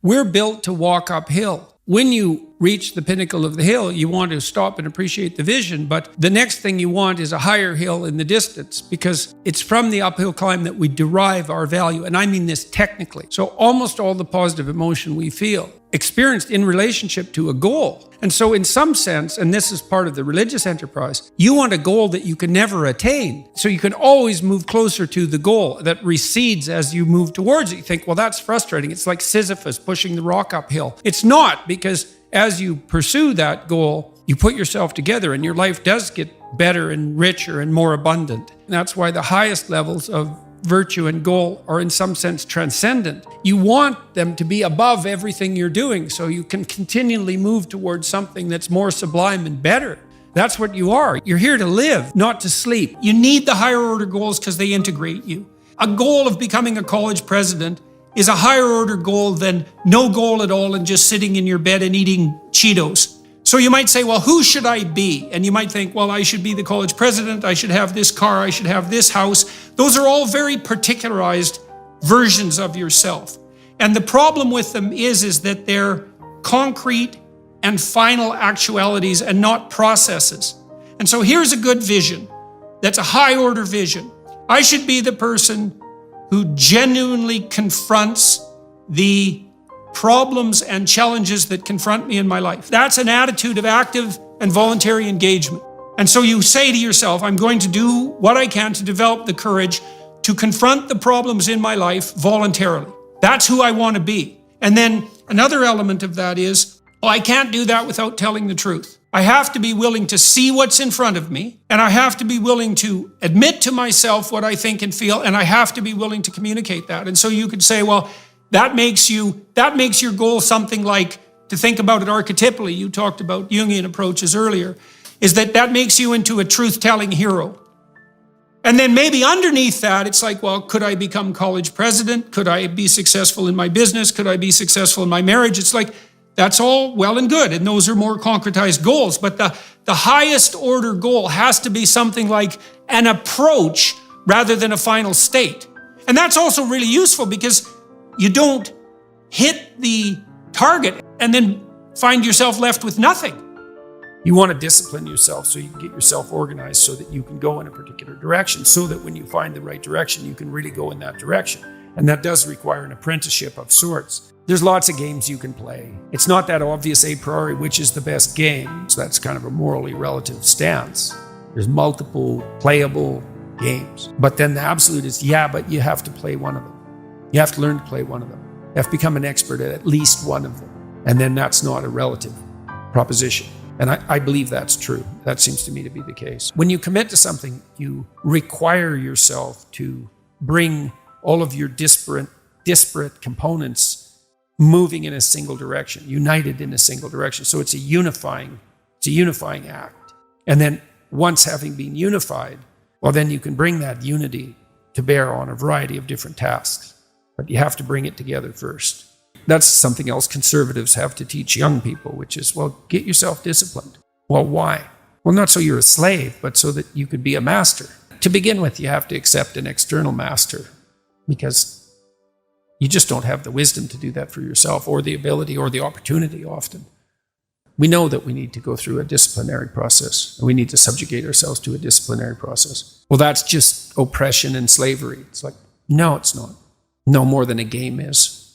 We're built to walk uphill. When you reach the pinnacle of the hill, you want to stop and appreciate the vision, but the next thing you want is a higher hill in the distance, because it's from the uphill climb that we derive our value. And I mean this technically. So almost all the positive emotion we feel experienced in relationship to a goal. And so in some sense, and this is part of the religious enterprise, you want a goal that you can never attain. So you can always move closer to the goal that recedes as you move towards it. You think, well, that's frustrating. It's like Sisyphus pushing the rock uphill. It's not, because as you pursue that goal, you put yourself together and your life does get better and richer and more abundant. And that's why the highest levels of virtue and goal are in some sense transcendent. You want them to be above everything you're doing so you can continually move towards something that's more sublime and better. That's what you are. You're here to live, not to sleep. You need the higher order goals because they integrate you. A goal of becoming a college president is a higher order goal than no goal at all and just sitting in your bed and eating Cheetos. So you might say, well, who should I be? And you might think, well, I should be the college president. I should have this car. I should have this house. Those are all very particularized versions of yourself. And the problem with them is that they're concrete and final actualities and not processes. And so here's a good vision. That's a high order vision. I should be the person who genuinely confronts the problems and challenges that confront me in my life. That's an attitude of active and voluntary engagement. And so you say to yourself, I'm going to do what I can to develop the courage to confront the problems in my life voluntarily. That's who I want to be. And then another element of that is, well, I can't do that without telling the truth. I have to be willing to see what's in front of me, and I have to be willing to admit to myself what I think and feel, and I have to be willing to communicate that. And so you could say, well, that makes your goal something like, to think about it archetypally, you talked about Jungian approaches earlier, is that makes you into a truth-telling hero. And then maybe underneath that, it's like, well, could I become college president? Could I be successful in my business? Could I be successful in my marriage? It's like, that's all well and good, and those are more concretized goals. But the highest order goal has to be something like an approach rather than a final state. And that's also really useful because you don't hit the target and then find yourself left with nothing. You want to discipline yourself so you can get yourself organized so that you can go in a particular direction, so that when you find the right direction, you can really go in that direction. And that does require an apprenticeship of sorts. There's lots of games you can play. It's not that obvious a priori which is the best game. So that's kind of a morally relative stance. There's multiple playable games. But then the absolute is, yeah, but you have to play one of them. You have to learn to play one of them. You have to become an expert at least one of them. And then that's not a relative proposition. And I believe that's true. That seems to me to be the case. When you commit to something, you require yourself to bring all of your disparate components moving in a single direction, united in a single direction. So it's a unifying act. And then once having been unified, well, then you can bring that unity to bear on a variety of different tasks. But you have to bring it together first. That's something else conservatives have to teach young people, which is, well, get yourself disciplined. Well, why? Well, not so you're a slave, but so that you could be a master. To begin with, you have to accept an external master, because you just don't have the wisdom to do that for yourself, or the ability or the opportunity often. We know that we need to go through a disciplinary process, and we need to subjugate ourselves to a disciplinary process. Well, that's just oppression and slavery. It's like, no, it's not. No more than a game is.